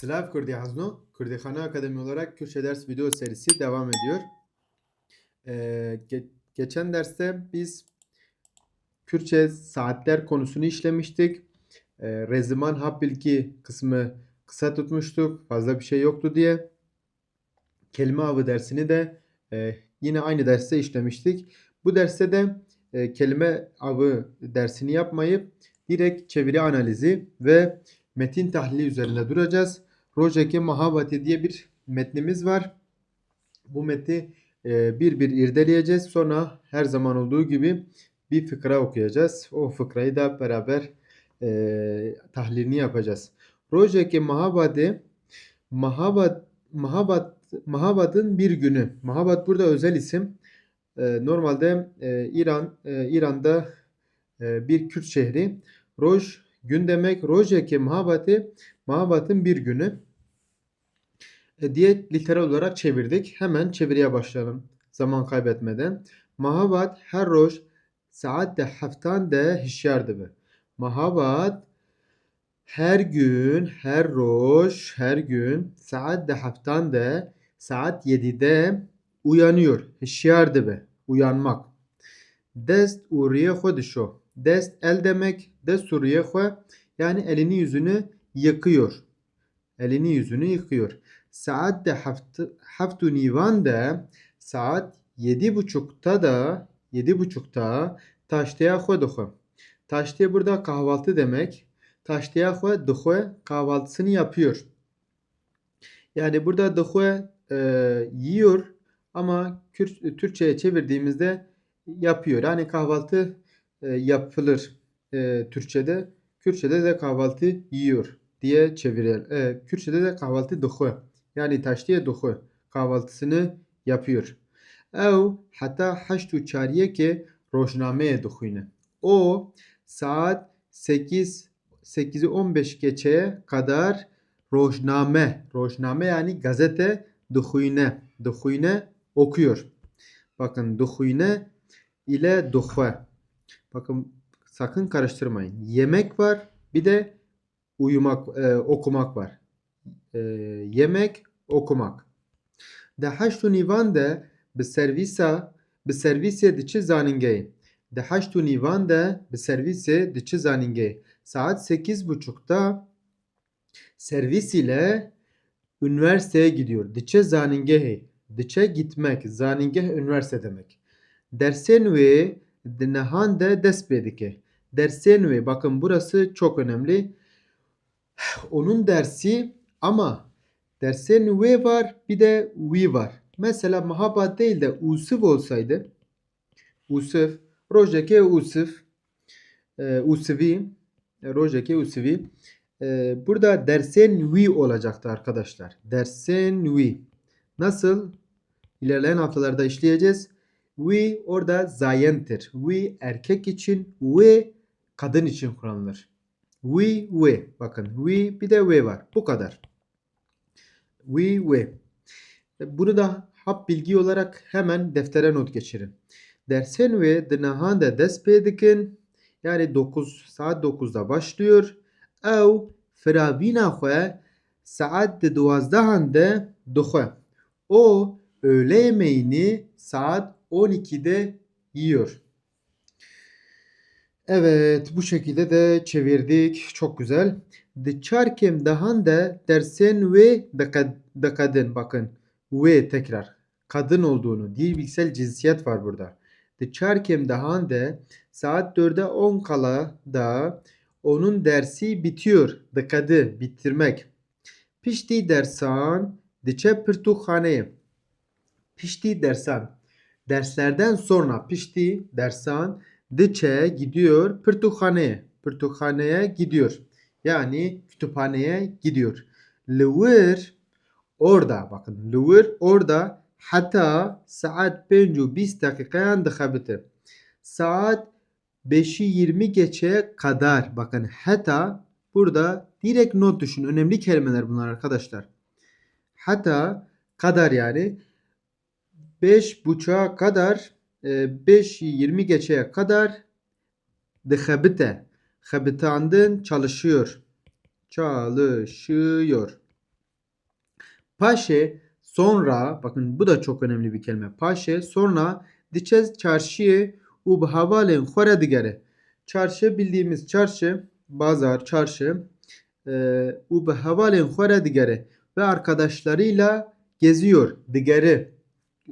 Slav Kurdi Hazno, Kurdistani Akademi olarak Kürtçe ders video serisi devam ediyor. Geçen derste biz Kürtçe saatler konusunu işlemiştik. Reziman hap bilgi kısmı kısa tutmuştuk. Fazla bir şey yoktu diye. Kelime avı dersini de yine aynı derste işlemiştik. Bu derste de kelime avı dersini yapmayıp direkt çeviri analizi ve metin tahlili üzerinde duracağız. Rojeke Mahabati diye bir metnimiz var. Bu metni bir bir irdeleyeceğiz. Sonra her zaman olduğu gibi bir fıkra okuyacağız. O fıkrayı da beraber tahlilini yapacağız. Rojeke Mahabati Mahabad'ın bir günü. Mahabad burada özel isim. Normalde İran'da bir Kürt şehri. Roj gün demek. Rojeki Mahabad'ın bir günü diye literal olarak çevirdik. Hemen çeviriye başlayalım. Zaman kaybetmeden. Mahabad her roj saat de haftan de hişyar be. Mahabad her gün, her roj, her gün saat de haftan de saat 7'de uyanıyor. Hişyar be. Uyanmak. Dest uriye xwe. Dest el demek. Dest uriye xwe yani elini yüzünü yıkıyor. Elini yüzünü yıkıyor. Saat de haftu nivan de saat 7.30'da taştaya xwe dixwe. Taştaya burada kahvaltı demek. Taştaya xwe dixwe kahvaltısını yapıyor. Yani burada dixwe yiyor ama Türkçe'ye çevirdiğimizde yapıyor. Yani kahvaltı yapılır Türkçe'de. Kürtçe'de de kahvaltı yiyor diye çevirir. Kürtçe'de de kahvaltı dixwe. Yani taştiye dixwe. Kahvaltısını yapıyor. Ev hatta 8:04 rojnameye dixwîne. O saat 8'i 15 geçeye kadar rojname yani gazete dixwîne okuyor. Bakın dixwîne ile dixwe. Bakın sakın karıştırmayın. Yemek var, bir de okumak var. Yemek, okumak. De haştu nivan de bi servise diçi zaningey. De haştu nivan de bi servise diçi zaningey. Saat 8.30'da servis ile üniversiteye gidiyor. Diçe zaningeh. Diçe gitmek. Zaningeh üniversite demek. Dersen ve dinahan de dest pedike. Dersen ve bakın burası çok önemli. Onun dersi ama dersen ve var bir de vi var. Mesela Mahabad değil de Usuf olsaydı Usuf, Rojeke Usuf, Usufi, Rojeke Usufi. Burada dersen vi olacaktı arkadaşlar. Dersen vi. Nasıl? İlerleyen haftalarda işleyeceğiz. We orada zayentir. We erkek için, we kadın için kullanılır. We. Bakın we bir de we var. Bu kadar. We. Bunu da hap bilgi olarak hemen deftere not geçirin. Dersen ve dınahanda dest pedikin yani saat 9'da başlıyor. Ev firavina xwe saat 12'de dixwe. O öğle yemeğini saat 12'de yiyor. Evet, bu şekilde de çevirdik. Çok güzel. Dışarıkem dahan da dersen ve da kadın. Bakın ve tekrar kadın olduğunu. Dilbiksel cinsiyet var burada. Dışarıkem dahan da saat 4'e 10 kala da onun dersi bitiyor. Dikadı bitirmek. Pişti dersan diçe pırtukhaneye. Pişti dersan. Derslerden sonra pişti dersan diçe gidiyor pırtukhaneye. Pırtukhaneye gidiyor. Yani kütüphaneye gidiyor. Lüvir orada bakın. Lüvir orada hatta saat 5:20 dakikayan dıkhabıtı. Saat 5'i 20 geçe kadar bakın hatta burada direkt not düşün. Önemli kelimeler bunlar arkadaşlar. Hatta kadar yani 5.30'a kadar 5:20 geçeye kadar dıkhabıte. Habitandın çalışıyor. Çalışıyor. Paşe sonra, bakın bu da çok önemli bir kelime. Paşe sonra diçez çarşıya u bi havalên xwe re digere. Çarşı bildiğimiz çarşı, bazar, çarşı u bi havalên xwe re digere ve arkadaşlarıyla geziyor. Digere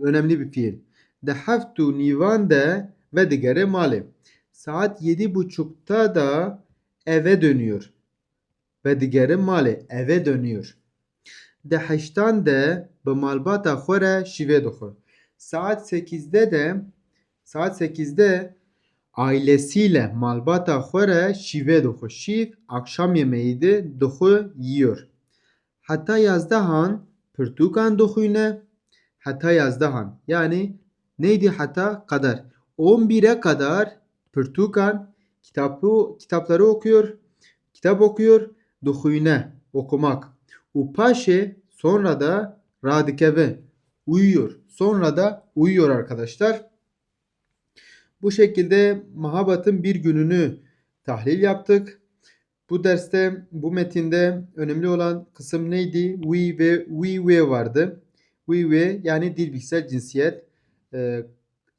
önemli bir fiil. De heftu nivan de ve digere male. Saat 7.30'da da eve dönüyor. Ve digere male eve dönüyor. De heştan de bi malbata xwe re şîvê dixwe. Saat 8'de ailesiyle malbata xwe re şîvê dixwe. Şîv akşam yemeği de dixwe yiyor. Heta yazdahan pirtûkan dixwîne. Heta yazdahan. Yani neydi heta? Kadar. 11'e kadar pirtûkan kitapları okuyor. Kitap okuyor. Dixwîne okumak. U paşe sonra da radikeve uyuyor. Sonra da uyuyor arkadaşlar. Bu şekilde Mahabhat'ın bir gününü tahlil yaptık. Bu derste, bu metinde önemli olan kısım neydi? We ve vardı. We ve yani dil bilgisayar cinsiyet.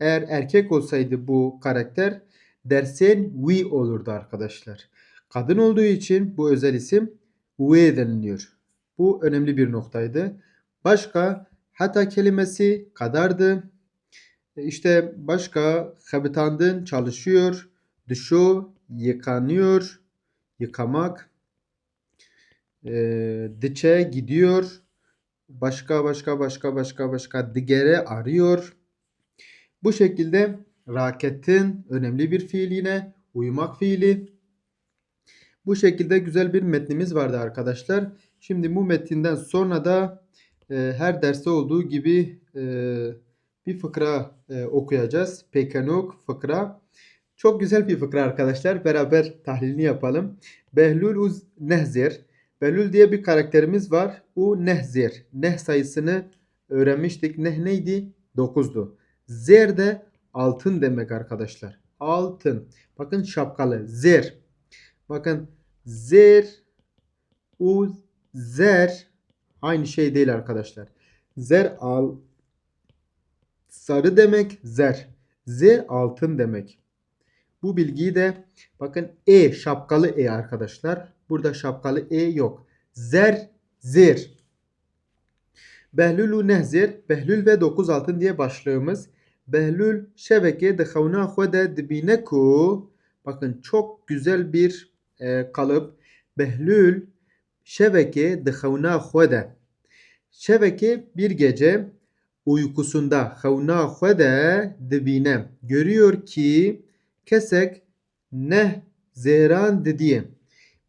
Eğer erkek olsaydı bu karakter dersen we olurdu arkadaşlar. Kadın olduğu için bu özel isim we deniliyor. Bu önemli bir noktaydı. Başka hata kelimesi kadardı. İşte başka habitandın çalışıyor, düşo yıkanıyor, yıkamak, diçe gidiyor, başka digere arıyor. Bu şekilde raketin önemli bir fiil yine uyumak fiili. Bu şekilde güzel bir metnimiz vardı arkadaşlar. Şimdi bu metinden sonra da her derste olduğu gibi bir fıkra okuyacağız. Pekenok fıkra. Çok güzel bir fıkra arkadaşlar. Beraber tahlilini yapalım. Behlul uz nehzir. Behlul diye bir karakterimiz var. U nehzir. Neh sayısını öğrenmiştik. Neh neydi? 9'du. Zer de altın demek arkadaşlar. Altın. Bakın şapkalı. Zer. Bakın zer, u, zer aynı şey değil arkadaşlar. Zer al sarı demek, zer. Zer altın demek. Bu bilgiyi de bakın şapkalı arkadaşlar. Burada şapkalı yok. Zer, zer. Behlülü nehzir, Behlül ve 9 altın diye başlığımız. Behlül şebeke de xevna xwede dibine ku. Bakın çok güzel bir kalıp. Behlül şebeke de xevna xwede. Şebeke bir gece uykusunda xevna xwede dibine. Görüyor ki kesek neh zehran diye.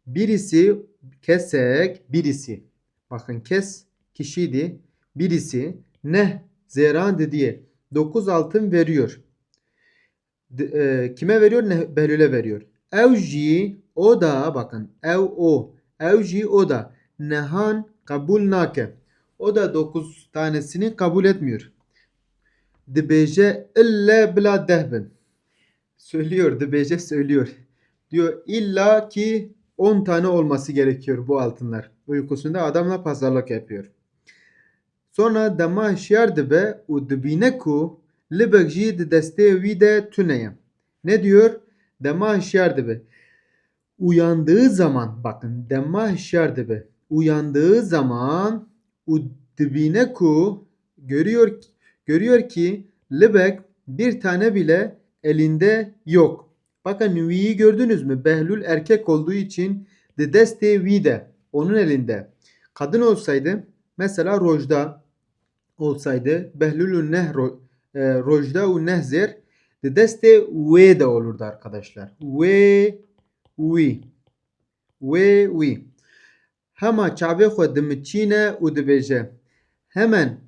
Birisi. Bakın kes kişiydi. Birisi neh zehran diye 9 altın veriyor. Kime veriyor? Behlül'e veriyor. Evji o da bakın Evji o da nehan kabul nake. O da 9 tanesini kabul etmiyor. Dibece illa bila dehbin. Söylüyor. Diyor illa ki 10 tane olması gerekiyor bu altınlar. Uykusunda adamla pazarlık yapıyor. Sonra dema şiar dibe u dibine ku libek jî di destê wî de tuneye. Ne diyor? Dema şiar dibe. Uyandığı zaman bakın dema şiar dibe. Uyandığı zaman u dibine ku görüyor ki libek bir tane bile elinde yok. Bakın vi'yi gördünüz mü? Behlül erkek olduğu için de deste vi de onun elinde. Kadın olsaydı mesela Rojda olsaydı Behlül'ün Rojda u nehzir de deste ve de olurdu arkadaşlar. We. Hema çabe xwe dimiçîne u dibêje. Hemen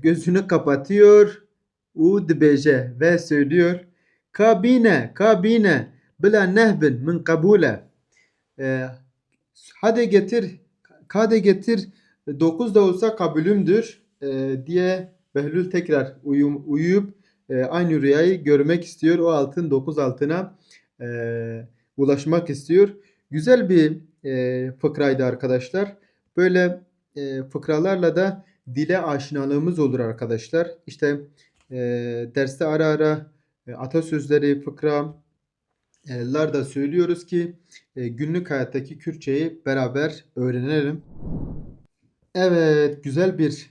gözünü kapatıyor u dibêje ve söylüyor. Kabine bila nehbin min kabule. Hadi getir 9 da olsa kabulümdür diye Behlül tekrar uyuyup aynı rüyayı görmek istiyor. O 9 altına ulaşmak istiyor. Güzel bir fıkraydı arkadaşlar. Böyle fıkralarla da dile aşinalığımız olur arkadaşlar. İşte derste ara ara atasözleri, fıkralar da söylüyoruz ki günlük hayattaki Kürtçeyi beraber öğrenelim. Evet, güzel bir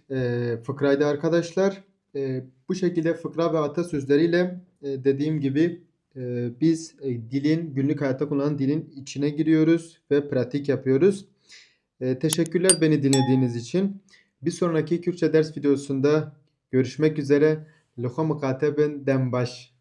fıkraydı arkadaşlar. Bu şekilde fıkra ve atasözleriyle dediğim gibi biz dilin, günlük hayatta kullanılan dilin içine giriyoruz ve pratik yapıyoruz. Teşekkürler beni dinlediğiniz için. Bir sonraki Kürtçe ders videosunda görüşmek üzere. Loha mukateben dembaş.